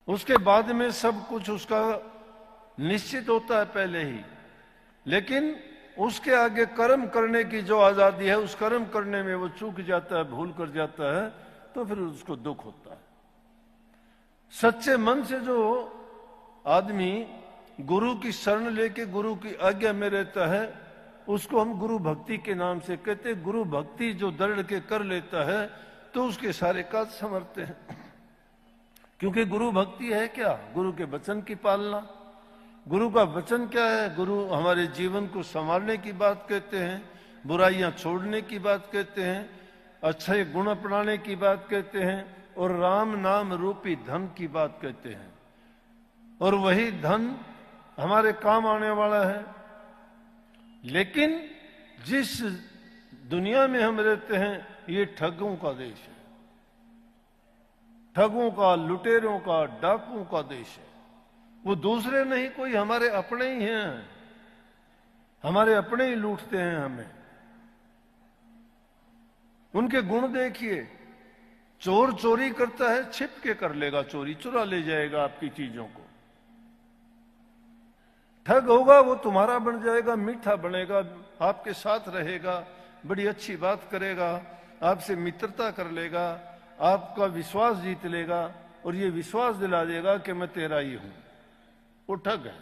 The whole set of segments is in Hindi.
उसके बाद में सब कुछ उसका निश्चित होता है पहले ही, लेकिन उसके आगे कर्म करने की जो आजादी है, उस कर्म करने में वो चूक जाता है, भूल कर जाता है, तो फिर उसको दुख होता है। सच्चे मन से जो आदमी गुरु की शरण लेके गुरु की आज्ञा में रहता है, उसको हम गुरु भक्ति के नाम से कहते हैं। गुरु भक्ति जो दृढ़ के कर लेता है तो उसके सारे काज समरते हैं। क्योंकि गुरु भक्ति है क्या? गुरु के वचन की पालना। गुरु का वचन क्या है? गुरु हमारे जीवन को संवारने की बात कहते हैं, बुराइयां छोड़ने की बात कहते हैं, अच्छे गुण अपनाने की बात कहते हैं, और राम नाम रूपी धन की बात कहते हैं। और वही धन हमारे काम आने वाला है। लेकिन जिस दुनिया में हम रहते हैं, ये ठगों का देश है, ठगों का, लुटेरों का, डाकुओं का देश है। वो दूसरे नहीं, कोई हमारे अपने ही हैं। हमारे अपने ही लूटते हैं हमें। उनके गुण देखिए। चोर चोरी करता है, छिप के कर लेगा चोरी, चुरा ले जाएगा आपकी चीजों को। ठग होगा, वो तुम्हारा बन जाएगा, मीठा बनेगा, आपके साथ रहेगा, बड़ी अच्छी बात करेगा, आपसे मित्रता कर लेगा, आपका विश्वास जीत लेगा, और ये विश्वास दिला देगा कि मैं तेरा ही हूं। वो ठग है।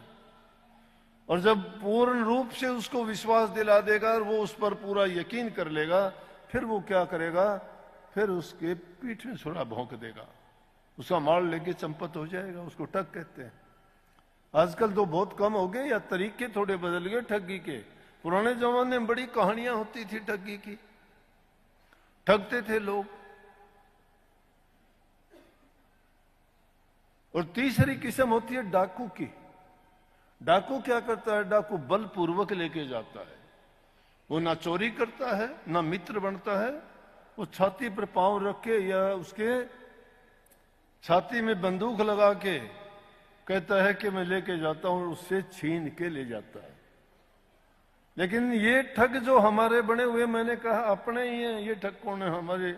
और जब पूर्ण रूप से उसको विश्वास दिला देगा और वो उस पर पूरा यकीन कर लेगा, फिर वो क्या करेगा? फिर उसके पीठ में छुरा भोंक देगा, उसका मार लेके चंपत हो जाएगा। उसको ठग कहते हैं। आजकल तो बहुत कम हो गए, या तरीके थोड़े बदल गए ठगी के। पुराने जमाने में बड़ी कहानियां होती थी ठगी की, ठगते थे लोग। और तीसरी किस्म होती है डाकू की। डाकू क्या करता है? डाकू बलपूर्वक लेके जाता है। वो ना चोरी करता है, ना मित्र बनता है। वो छाती पर पांव रख के या उसके छाती में बंदूक लगा के कहता है कि मैं लेके जाता हूं, और उससे छीन के ले जाता है। लेकिन ये ठग जो हमारे बने हुए, मैंने कहा अपने ही हैं। ये ठग कौन है? हमारे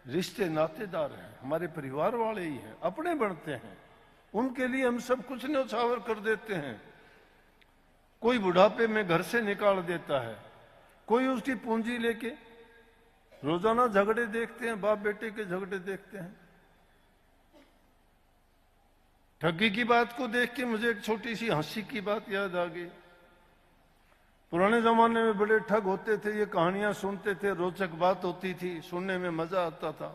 रिश्ते नातेदार हैं, हमारे परिवार वाले ही हैं, अपने बनते हैं। उनके लिए हम सब कुछ न्यौछावर कर देते हैं। कोई बुढ़ापे में घर से निकाल देता है, कोई उसकी पूंजी लेके। रोजाना झगड़े देखते हैं, बाप बेटे के झगड़े देखते हैं। ठगी की बात को देख के मुझे एक छोटी सी हंसी की बात याद आ गई। पुराने जमाने में बड़े ठग होते थे, ये कहानियां सुनते थे, रोचक बात होती थी, सुनने में मजा आता था,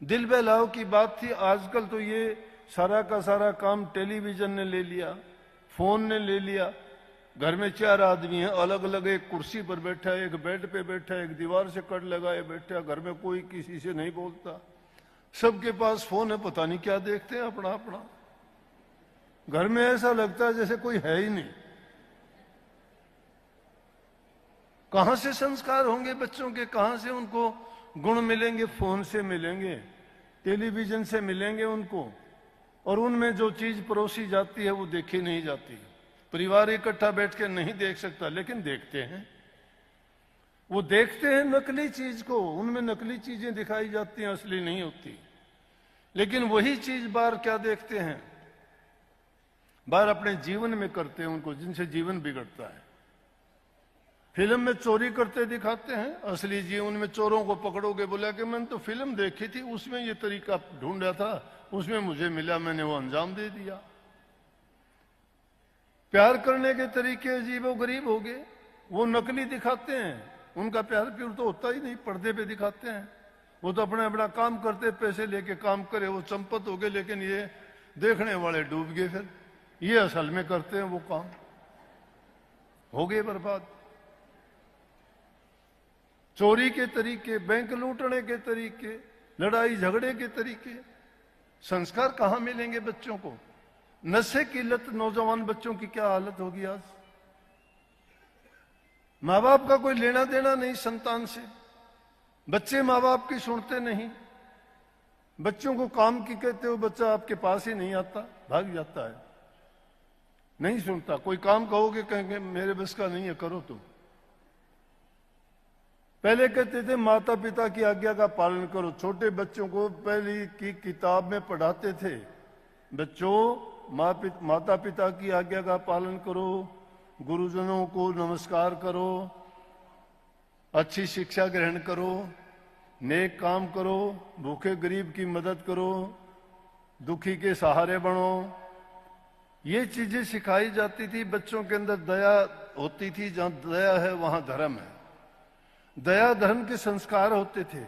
दिल बहलाव की बात थी। आजकल तो ये सारा का सारा काम टेलीविजन ने ले लिया, फोन ने ले लिया। घर में 4 आदमी हैं, अलग अलग, एक कुर्सी पर बैठा है, एक बेड पे बैठा है, एक दीवार से कट लगाए बैठा है। घर में कोई किसी से नहीं बोलता, सबके पास फोन है, पता नहीं क्या देखते हैं अपना अपना। घर में ऐसा लगता है जैसे कोई है ही नहीं। कहां से संस्कार होंगे बच्चों के? कहां से उनको गुण मिलेंगे? फोन से मिलेंगे, टेलीविजन से मिलेंगे उनको। और उनमें जो चीज परोसी जाती है वो देखी नहीं जाती। परिवार इकट्ठा बैठ के नहीं देख सकता, लेकिन देखते हैं। वो देखते हैं नकली चीज को, उनमें नकली चीजें दिखाई जाती हैं, असली नहीं होती। लेकिन वही चीज बाहर क्या देखते हैं? बाहर अपने जीवन में करते हैं उनको, जिनसे जीवन बिगड़ता है। फिल्म में चोरी करते दिखाते हैं, असली जीवन में चोरों को पकड़ोगे, बोला कि मैंने तो फिल्म देखी थी, उसमें ये तरीका ढूंढा था, उसमें मुझे मिला, मैंने वो अंजाम दे दिया। प्यार करने के तरीके अजीबो गरीब हो गए, वो नकली दिखाते हैं। उनका प्यार प्योर तो होता ही नहीं, पर्दे पे दिखाते हैं। वो तो अपने अपना काम करते, पैसे लेके काम करे, वो चंपत हो गए, लेकिन ये देखने वाले डूब गए। फिर ये असल में करते हैं वो काम, हो गए बर्बाद। चोरी के तरीके, बैंक लूटने के तरीके, लड़ाई झगड़े के तरीके। संस्कार कहां मिलेंगे बच्चों को? नशे की लत नौजवान बच्चों की क्या हालत होगी आज। माँ बाप का कोई लेना देना नहीं संतान से, बच्चे माँ बाप की सुनते नहीं। बच्चों को काम की कहते हो, बच्चा आपके पास ही नहीं आता, भाग जाता है, नहीं सुनता। कोई काम कहोगे कहेंगे मेरे बस का नहीं है, करो तुम। पहले कहते थे माता पिता की आज्ञा का पालन करो। छोटे बच्चों को पहली की किताब में पढ़ाते थे बच्चों, माता पिता की आज्ञा का पालन करो, गुरुजनों को नमस्कार करो, अच्छी शिक्षा ग्रहण करो, नेक काम करो, भूखे गरीब की मदद करो, दुखी के सहारे बनो। ये चीजें सिखाई जाती थी। बच्चों के अंदर दया होती थी। जहां दया है वहां धर्म है। दया धर्म के संस्कार होते थे।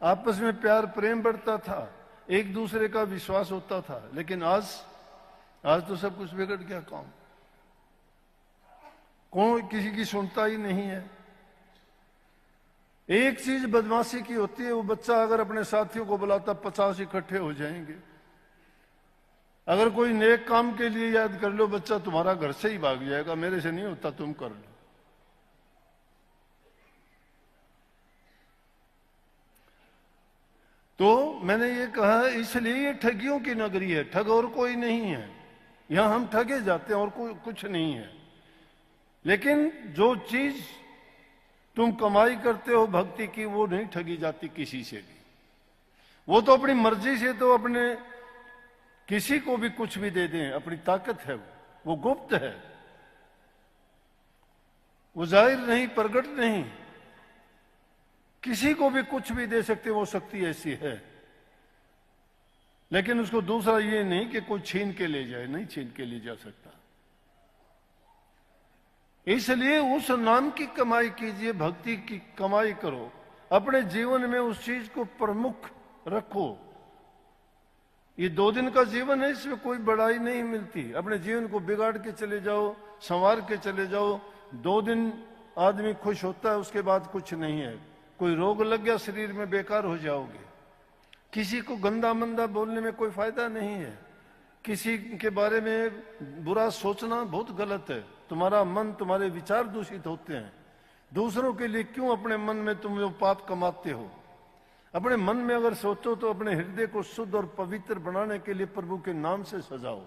आपस में प्यार प्रेम बढ़ता था, एक दूसरे का विश्वास होता था। लेकिन आज तो सब कुछ बिगड़ गया। कौन किसी की सुनता ही नहीं है। एक चीज बदमाशी की होती है, वो बच्चा अगर अपने साथियों को बुलाता 50 इकट्ठे हो जाएंगे। अगर कोई नेक काम के लिए याद कर लो, बच्चा तुम्हारा घर से ही भाग जाएगा, मेरे से नहीं होता, तुम कर लो। तो मैंने ये कहा, इसलिए ये ठगियों की नगरी है। ठग और कोई नहीं है। यहां हम ठगे जाते हैं और कोई कुछ नहीं है। लेकिन जो चीज तुम कमाई करते हो भक्ति की, वो नहीं ठगी जाती किसी से भी। वो तो अपनी मर्जी से तो अपने किसी को भी कुछ भी दे दें, अपनी ताकत है वो गुप्त है, वो जाहिर नहीं, प्रकट नहीं। किसी को भी कुछ भी दे सकते, वो शक्ति ऐसी है। लेकिन उसको दूसरा ये नहीं कि कोई छीन के ले जाए, नहीं छीन के ले जा सकता। इसलिए उस नाम की कमाई कीजिए, भक्ति की कमाई करो, अपने जीवन में उस चीज को प्रमुख रखो। ये 2 दिन का जीवन है, इसमें कोई बड़ाई नहीं मिलती। अपने जीवन को बिगाड़ के चले जाओ, संवार के चले जाओ। 2 दिन आदमी खुश होता है, उसके बाद कुछ नहीं है। कोई रोग लग गया शरीर में, बेकार हो जाओगे। किसी को गंदा मंदा बोलने में कोई फायदा नहीं है। किसी के बारे में बुरा सोचना बहुत गलत है। तुम्हारा मन, तुम्हारे विचार दूषित होते हैं। दूसरों के लिए क्यों अपने मन में तुम वो पाप कमाते हो? अपने मन में अगर सोचो तो अपने हृदय को शुद्ध और पवित्र बनाने के लिए प्रभु के नाम से सजाओ।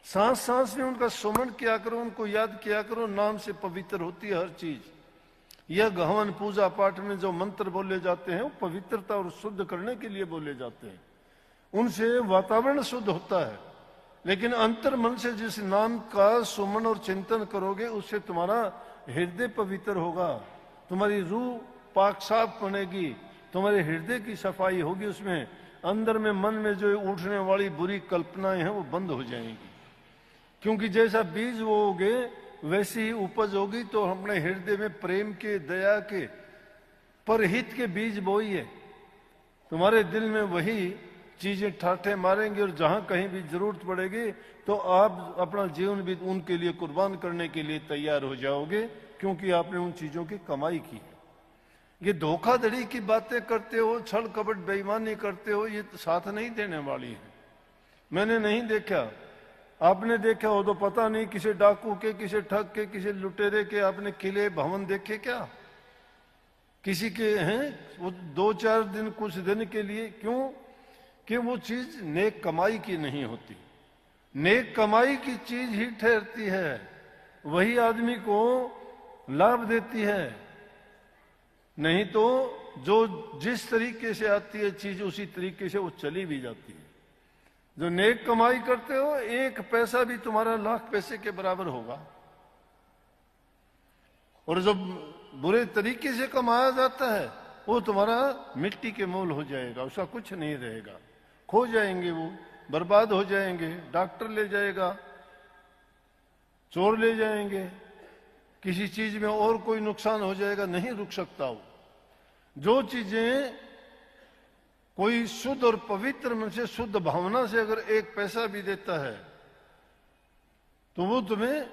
सांस सांस में उनका सुमरण किया करो, उनको याद किया करो। नाम से पवित्र होती है हर चीज। यह हवन पूजा पाठ में जो मंत्र बोले जाते हैं, वो पवित्रता और शुद्ध करने के लिए बोले जाते हैं। उनसे वातावरण शुद्ध होता है। लेकिन अंतर मन से जिस नाम का सुमन और चिंतन करोगे, उससे तुम्हारा हृदय पवित्र होगा, तुम्हारी रूह पाक साफ बनेगी, तुम्हारे हृदय की सफाई होगी। उसमें अंदर में मन में जो उठने वाली बुरी कल्पनाएं हैं वो बंद हो जाएंगी। क्योंकि जैसा बीज बोओगे वैसी ही उपज होगी। तो अपने हृदय में प्रेम के, दया के, परहित के बीज बोइए। तुम्हारे दिल में वही चीजें ठाठे मारेंगे। और जहां कहीं भी जरूरत पड़ेगी तो आप अपना जीवन भी उनके लिए कुर्बान करने के लिए तैयार हो जाओगे, क्योंकि आपने उन चीजों की कमाई की है। ये धोखाधड़ी की बातें करते हो, छल कपट बेईमानी करते हो, ये साथ नहीं देने वाली है। मैंने नहीं देखा, आपने देखा हो तो पता नहीं। किसी डाकू के, किसी ठग के, किसी लुटेरे के आपने किले भवन देखे क्या? किसी के हैं वो 2-4 दिन, कुछ दिन के लिए। क्यों? कि वो चीज नेक कमाई की नहीं होती। नेक कमाई की चीज ही ठहरती है, वही आदमी को लाभ देती है। नहीं तो जो जिस तरीके से आती है चीज, उसी तरीके से वो चली भी जाती है। जो नेक कमाई करते हो, 1 पैसा भी तुम्हारा लाख पैसे के बराबर होगा। और जो बुरे तरीके से कमाया जाता है, वो तुम्हारा मिट्टी के मोल हो जाएगा, उसका कुछ नहीं रहेगा। खो जाएंगे, वो बर्बाद हो जाएंगे। डॉक्टर ले जाएगा, चोर ले जाएंगे, किसी चीज में और कोई नुकसान हो जाएगा, नहीं रुक सकता वो। जो चीजें कोई शुद्ध और पवित्र मन से, शुद्ध भावना से अगर 1 पैसा भी देता है तो वो तुम्हें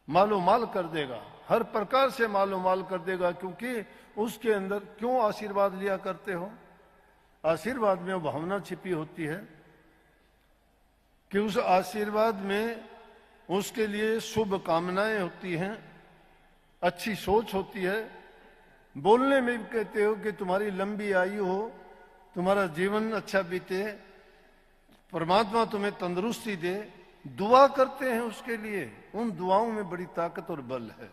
मालो माल कर देगा, हर प्रकार से मालो माल कर देगा। क्योंकि उसके अंदर क्यों आशीर्वाद लिया करते हो? आशीर्वाद में वो भावना छिपी होती है कि उस आशीर्वाद में उसके लिए शुभ कामनाएं होती हैं, अच्छी सोच होती है। बोलने में भी कहते हो कि तुम्हारी लंबी आयु हो, तुम्हारा जीवन अच्छा बीते, परमात्मा तुम्हें तंदुरुस्ती दे। दुआ करते हैं उसके लिए। उन दुआओं में बड़ी ताकत और बल है।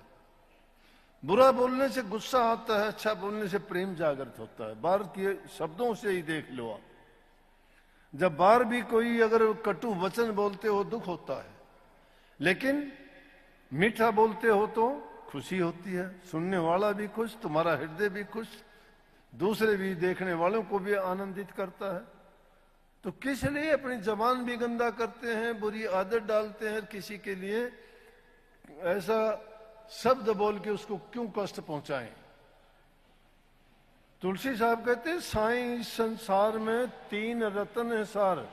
बुरा बोलने से गुस्सा आता है, अच्छा बोलने से प्रेम जागृत होता है। बाहर के शब्दों से ही देख लो आप। जब बाहर भी कोई अगर कटु वचन बोलते हो दुख होता है, लेकिन मीठा बोलते हो तो खुशी होती है। सुनने वाला भी खुश, तुम्हारा हृदय भी खुश, दूसरे भी देखने वालों को भी आनंदित करता है। तो किस लिए अपनी जबान भी गंदा करते हैं, बुरी आदत डालते हैं, किसी के लिए ऐसा शब्द बोल के उसको क्यों कष्ट पहुंचाएं। तुलसी साहब कहते हैं, साईं इस संसार में 3 रतन है सार,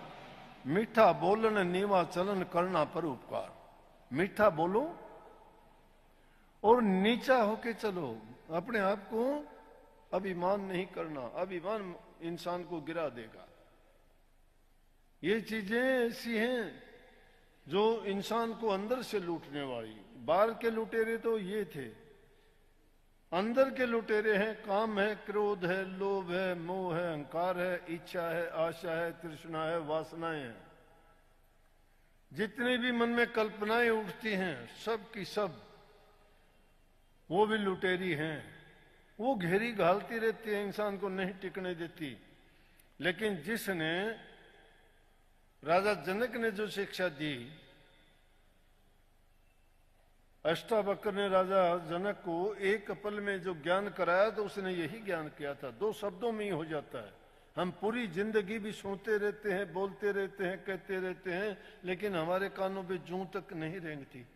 मीठा बोलन नीवा चलन करना पर उपकार। मीठा बोलो और नीचा होके चलो, अपने आप को अभिमान नहीं करना, अभिमान इंसान को गिरा देगा। ये चीजें ऐसी हैं जो इंसान को अंदर से लूटने वाली। बाहर के लुटेरे तो ये थे, अंदर के लुटेरे हैं काम है, क्रोध है, लोभ है, मोह है, अहंकार है, इच्छा है, आशा है, तृष्णा है, वासनाएं हैं। जितनी भी मन में कल्पनाएं उठती हैं सब की सब वो भी लुटेरी हैं। वो घेरी घालती रहती है, इंसान को नहीं टिकने देती। लेकिन जिसने, राजा जनक ने जो शिक्षा दी, अष्टावक्र ने राजा जनक को एक पल में जो ज्ञान कराया तो उसने यही ज्ञान किया था। 2 शब्दों में ही हो जाता है। हम पूरी जिंदगी भी सुनते रहते हैं, बोलते रहते हैं, कहते रहते हैं, लेकिन हमारे कानों पे जूं तक नहीं रेंगती।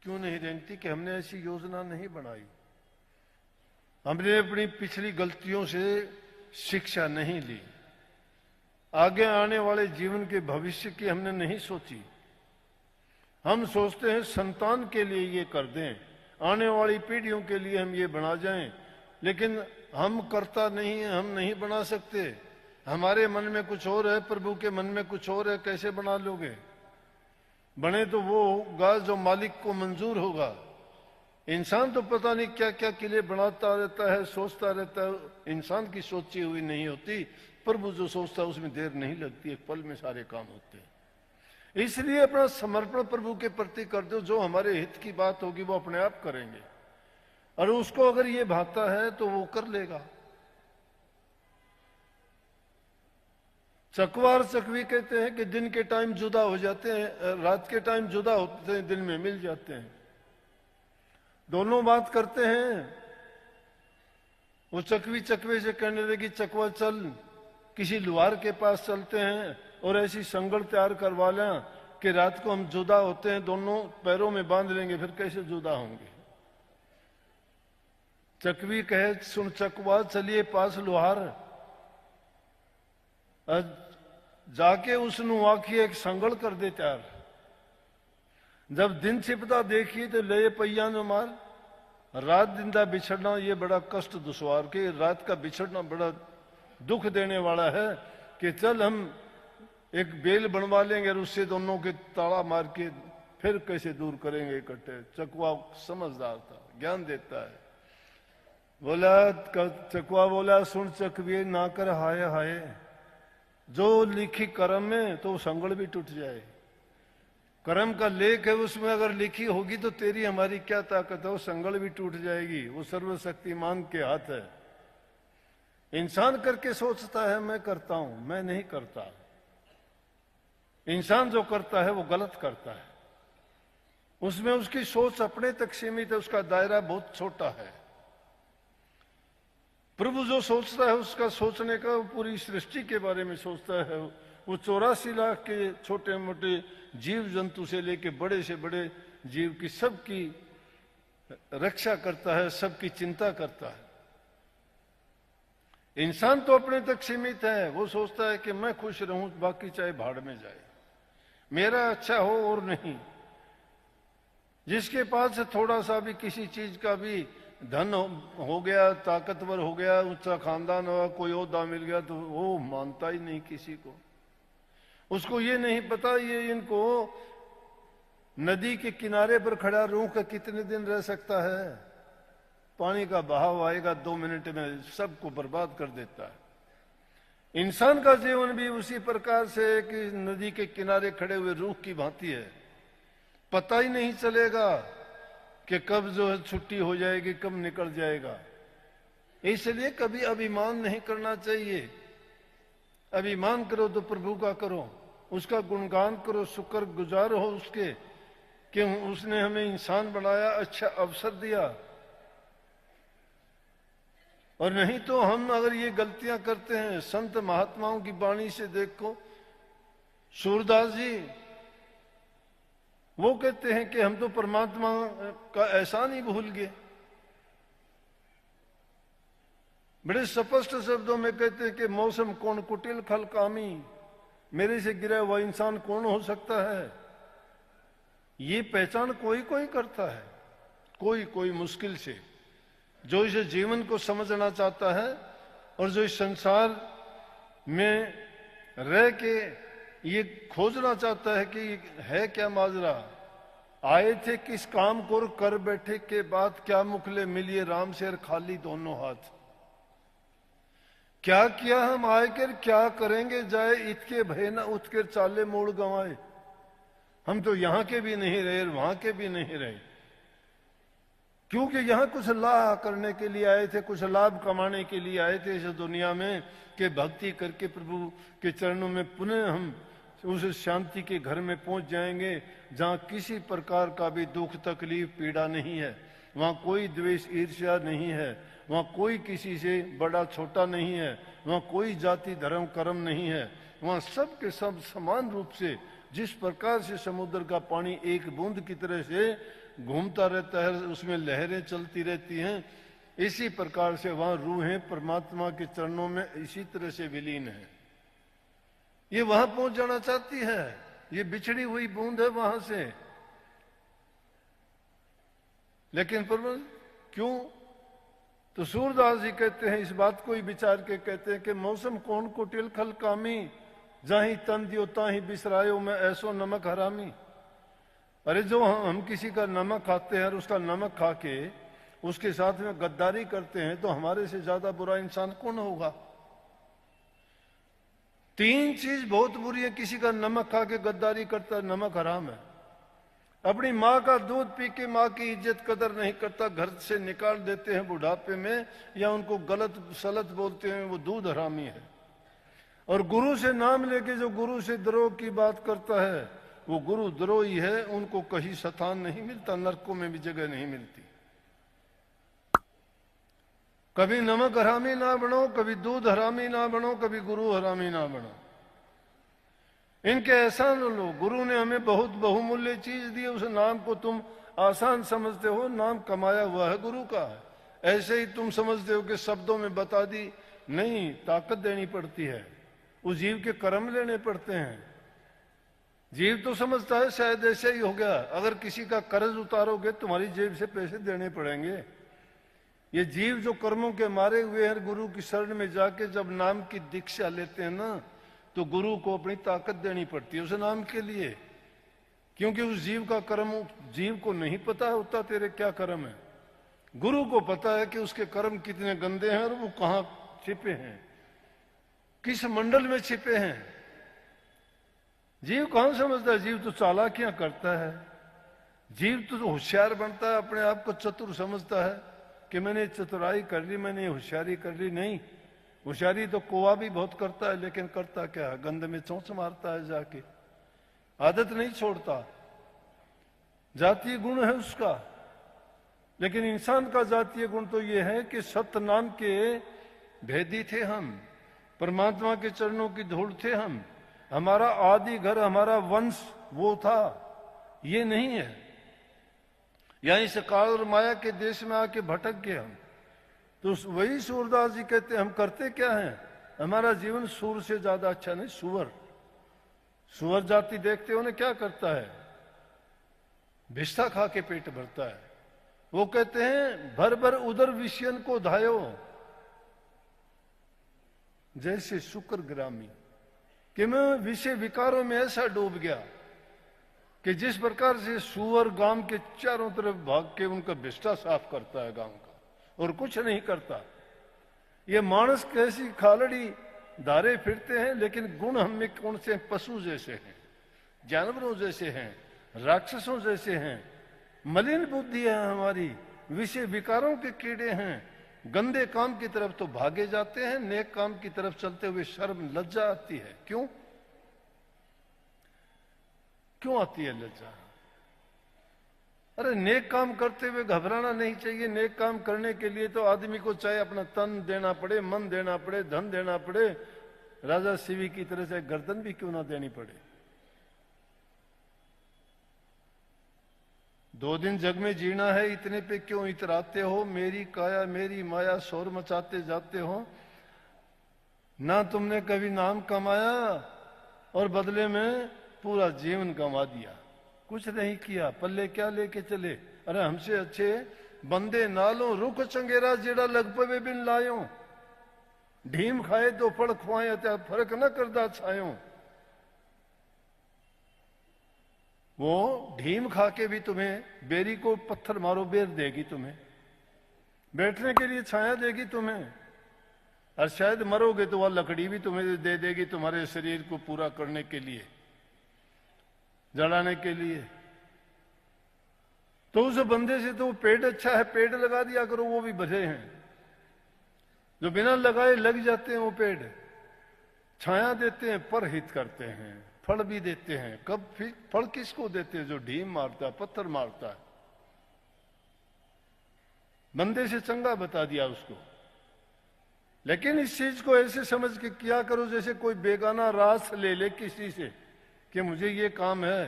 क्यों नहीं रेंगती? कि हमने ऐसी योजना नहीं बनाई, हमने अपनी पिछली गलतियों से शिक्षा नहीं ली, आगे आने वाले जीवन के भविष्य की हमने नहीं सोची। हम सोचते हैं संतान के लिए ये कर दें, आने वाली पीढ़ियों के लिए हम ये बना जाएं, लेकिन हम करता नहीं है, हम नहीं बना सकते। हमारे मन में कुछ और है, प्रभु के मन में कुछ और है, कैसे बना लोगे? बने तो वो होगा जो मालिक को मंजूर होगा। इंसान तो पता नहीं क्या क्या के लिए बनाता रहता है, सोचता रहता है। इंसान की सोची हुई नहीं होती, प्रभु जो सोचता है उसमें देर नहीं लगती, एक पल में सारे काम होते हैं। इसलिए अपना समर्पण प्रभु के प्रति कर दो, जो हमारे हित की बात होगी वो अपने आप करेंगे, और उसको अगर ये भाता है तो वो कर लेगा। चकवार चकवी कहते हैं कि दिन के टाइम जुदा हो जाते हैं, रात के टाइम जुदा होते हैं, दिन में मिल जाते हैं। दोनों बात करते हैं। वो चकवी चकवे से कहने लगी, चकवा चल किसी लुहार के पास चलते हैं और ऐसी संगल तैयार करवा लें कि रात को हम जुदा होते हैं, दोनों पैरों में बांध लेंगे, फिर कैसे जुदा होंगे। चकवी कहे, सुन चकवा, चलिए पास लुहार, जाके उसनु आखिए एक संगल कर दे तैयार। जब दिन छिपता देखिए तो ले पहिया न मार। रात दिन का बिछड़ना ये बड़ा कष्ट दुश्वार के, रात का बिछड़ना बड़ा दुख देने वाला है। कि चल हम एक बेल बनवा लेंगे और उससे दोनों के ताला मार के फिर कैसे दूर करेंगे इकट्ठे। चकवा समझदार था, ज्ञान देता है। बोला, चकवा बोला, सुन चकवी ना कर हाय हाय, जो लिखी कर्म में तो संगल भी टूट जाए। कर्म का लेख है, उसमें अगर लिखी होगी तो तेरी हमारी क्या ताकत है, वो संगल भी टूट जाएगी। वो सर्वशक्तिमान के हाथ है। इंसान करके सोचता है मैं करता हूं, मैं नहीं करता। इंसान जो करता है वो गलत करता है, उसमें उसकी सोच अपने तक सीमित है, उसका दायरा बहुत छोटा है। प्रभु जो सोचता है उसका सोचने का, वो पूरी सृष्टि के बारे में सोचता है। वो 84 लाख के छोटे मोटे जीव जंतु से लेके बड़े से बड़े जीव की सबकी रक्षा करता है, सबकी चिंता करता है। इंसान तो अपने तक सीमित है। वो सोचता है कि मैं खुश रहूं, बाकी चाहे भाड़ में जाए, मेरा अच्छा हो और नहीं। जिसके पास थोड़ा सा भी किसी चीज का भी धन हो गया, ताकतवर हो गया, ऊंचा खानदान हुआ, कोई ओहदा मिल गया, तो वो मानता ही नहीं किसी को। उसको ये नहीं पता ये इनको नदी के किनारे पर खड़ा रूह का कितने दिन रह सकता है। पानी का बहाव आएगा 2 मिनट में सबको बर्बाद कर देता है। इंसान का जीवन भी उसी प्रकार से कि नदी के किनारे खड़े हुए रूह की भांति है। पता ही नहीं चलेगा कि कब जो है छुट्टी हो जाएगी, कब निकल जाएगा। इसलिए कभी अभिमान नहीं करना चाहिए। अभिमान करो तो प्रभु का करो, उसका गुणगान करो, शुक्र गुजार हो उसके कि उसने हमें इंसान बनाया, अच्छा अवसर दिया। और नहीं तो हम अगर ये गलतियां करते हैं, संत महात्माओं की वाणी से देखो, सूरदास जी वो कहते हैं कि हम तो परमात्मा का एहसान ही भूल गए। बड़े स्पष्ट शब्दों में कहते हैं कि मौसम कौन कुटिल खल कामी, मेरे से गिरा हुआ इंसान कौन हो सकता है। ये पहचान कोई कोई करता है, कोई कोई मुश्किल से, जो इस जीवन को समझना चाहता है और जो इस संसार में रह के ये खोजना चाहता है कि है क्या माजरा, आए थे किस काम को कर बैठे के बाद, क्या मुखले मिलिए राम से खाली दोनों हाथ। क्या किया हम आए कर, क्या करेंगे जाए, इतके भय न उठ कर चाले मोड़ गंवाए। हम तो यहां के भी नहीं रहे, वहां के भी नहीं रहे, क्योंकि यहां कुछ लाभ करने के लिए आए थे, कुछ लाभ कमाने के लिए आए थे इस दुनिया में, कि भक्ति करके प्रभु के चरणों में पुनः हम उस शांति के घर में पहुंच जाएंगे जहां किसी प्रकार का भी दुख तकलीफ पीड़ा नहीं है, वहां कोई द्वेष ईर्ष्या नहीं है, वहां कोई किसी से बड़ा छोटा नहीं है, वहां कोई जाति धर्म कर्म नहीं है, वहां सब के सब समान रूप से, जिस प्रकार से समुद्र का पानी एक बूंद की तरह से घूमता रहता है, उसमें लहरें चलती रहती हैं, इसी प्रकार से वहां रूहें परमात्मा के चरणों में इसी तरह से विलीन है। ये वहां पहुंच जाना चाहती है, ये बिछड़ी हुई बूंद है वहां से। लेकिन प्रभु क्यों? तो सूरदास जी कहते हैं, इस बात को ही विचार के कहते हैं कि मौसम कौन कुटिल खल कामी, जहां तन दियो ताही बिसरायो मैं ऐसो नमक हरामी। अरे जो हम किसी का नमक खाते हैं और उसका नमक खा के उसके साथ में गद्दारी करते हैं, तो हमारे से ज्यादा बुरा इंसान कौन होगा। तीन चीज बहुत बुरी है, किसी का नमक खा के गद्दारी करता है, नमक हराम है। अपनी माँ का दूध पी के माँ की इज्जत कदर नहीं करता, घर से निकाल देते हैं बुढ़ापे में, या उनको गलत सलत बोलते हैं, वो दूध हरामी है। और गुरु से नाम लेके जो गुरु से द्रोह की बात करता है, वो गुरु द्रोही है, उनको कहीं स्थान नहीं मिलता, नरकों में भी जगह नहीं मिलती। कभी नमक हरामी ना बनो, कभी दूध हरामी ना बनो, कभी गुरु हरामी ना बनो। इनके एहसान लो, गुरु ने हमें बहुत बहुमूल्य चीज दी, उस नाम को तुम आसान समझते हो, नाम कमाया हुआ है गुरु का है। ऐसे ही तुम समझते हो कि शब्दों में बता दी, नहीं, ताकत देनी पड़ती है, उस जीव के कर्म लेने पड़ते हैं। जीव तो समझता है शायद ऐसे ही हो गया, अगर किसी का कर्ज उतारोगे तुम्हारी जेब से पैसे देने पड़ेंगे। ये जीव जो कर्मों के मारे हुए हैं, गुरु की शरण में जाके जब नाम की दीक्षा लेते हैं ना, तो गुरु को अपनी ताकत देनी पड़ती है उस नाम के लिए, क्योंकि उस जीव का कर्म जीव को नहीं पता होता तेरे क्या कर्म है। गुरु को पता है कि उसके कर्म कितने गंदे हैं और वो कहां छिपे हैं, किस मंडल में छिपे हैं। जीव कहां समझता है, जीव तो चालाकियां करता है, जीव तो होशियार बनता है, अपने आप को चतुर समझता है कि मैंने चतुराई कर ली, मैंने होशियारी कर ली। नहीं, होशियारी तो कौवा भी बहुत करता है, लेकिन करता क्या है, गंध में चोंच मारता है जाके, आदत नहीं छोड़ता, जातीय गुण है उसका। लेकिन इंसान का जातीय गुण तो ये है कि सत्य नाम के भेदी थे हम, परमात्मा के चरणों की धूल थे हम, हमारा आदि घर, हमारा वंश वो था, ये नहीं है। यहां इस काल और माया के देश में आके भटक गए हम। तो वही सूरदास जी कहते हैं, हम करते क्या हैं, हमारा जीवन सूर से ज्यादा अच्छा नहीं, सुअर। सुअर जाति देखते हो ना क्या करता है, भिष्टा खा के पेट भरता है। वो कहते हैं भर भर उदर विषयन को धायो, जैसे शुक्र ग्रामी, कि मैं विषय विकारों में ऐसा डूब गया कि जिस प्रकार से सुअर गांव के चारों तरफ भाग के उनका भिष्टा साफ करता है गांव का, और कुछ नहीं करता। ये मानस कैसी खालड़ी धारे फिरते हैं, लेकिन गुण हम में कौन से, पशु जैसे हैं, जानवरों जैसे हैं, राक्षसों जैसे हैं, मलिन बुद्धि है हमारी, विषय विकारों के कीड़े हैं, गंदे काम की तरफ तो भागे जाते हैं, नेक काम की तरफ चलते हुए शर्म लज्जा आती है। क्यों क्यों आती है लज्जा? अरे नेक काम करते हुए घबराना नहीं चाहिए। नेक काम करने के लिए तो आदमी को चाहे अपना तन देना पड़े, मन देना पड़े, धन देना पड़े, राजा शिवी की तरह से गर्दन भी क्यों ना देनी पड़े। 2 दिन जग में जीना है, इतने पे क्यों इतराते हो? मेरी काया मेरी माया शोर मचाते जाते हो। ना तुमने कभी नाम कमाया और बदले में पूरा जीवन गंवा दिया, कुछ नहीं किया, पल्ले क्या लेके चले। अरे हमसे अच्छे बंदे नालों रुख चंगेरा जेड़ा लग पवे बिन लायो, ढीम खाए तो फड़ खुआए फर्क न करदा छायो। वो ढीम खा के भी तुम्हें, बेरी को पत्थर मारो बेर देगी तुम्हें, बैठने के लिए छाया देगी तुम्हें, और शायद मरोगे तो वह लकड़ी भी तुम्हें दे देगी तुम्हारे शरीर को पूरा करने के लिए, जलाने के लिए। तो उस बंदे से तो पेड़ अच्छा है, पेड़ लगा दिया करो, वो भी बचे हैं। जो बिना लगाए लग जाते हैं वो पेड़, छाया देते हैं, पर हित करते हैं, फल भी देते हैं। कब फल किसको देते हैं? जो ढीम मारता है, पत्थर मारता है। बंदे से चंगा बता दिया उसको। लेकिन इस चीज को ऐसे समझ के किया करो जैसे कोई बेगाना रास ले ले किसी से कि मुझे ये काम है,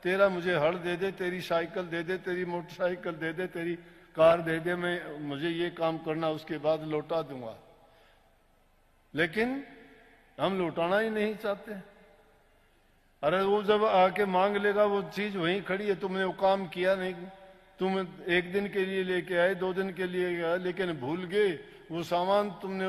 तेरा मुझे हल दे दे, तेरी साइकिल दे दे, तेरी मोटरसाइकिल दे दे, तेरी कार दे दे, मैं मुझे ये काम करना, उसके बाद लौटा दूंगा। लेकिन हम लौटाना ही नहीं चाहते। अरे वो जब आके मांग लेगा वो चीज वहीं खड़ी है, तुमने वो काम किया नहीं। तुम 1 दिन के लिए लेके आए, 2 दिन के लिए आए, लेकिन भूल गए वो सामान तुमने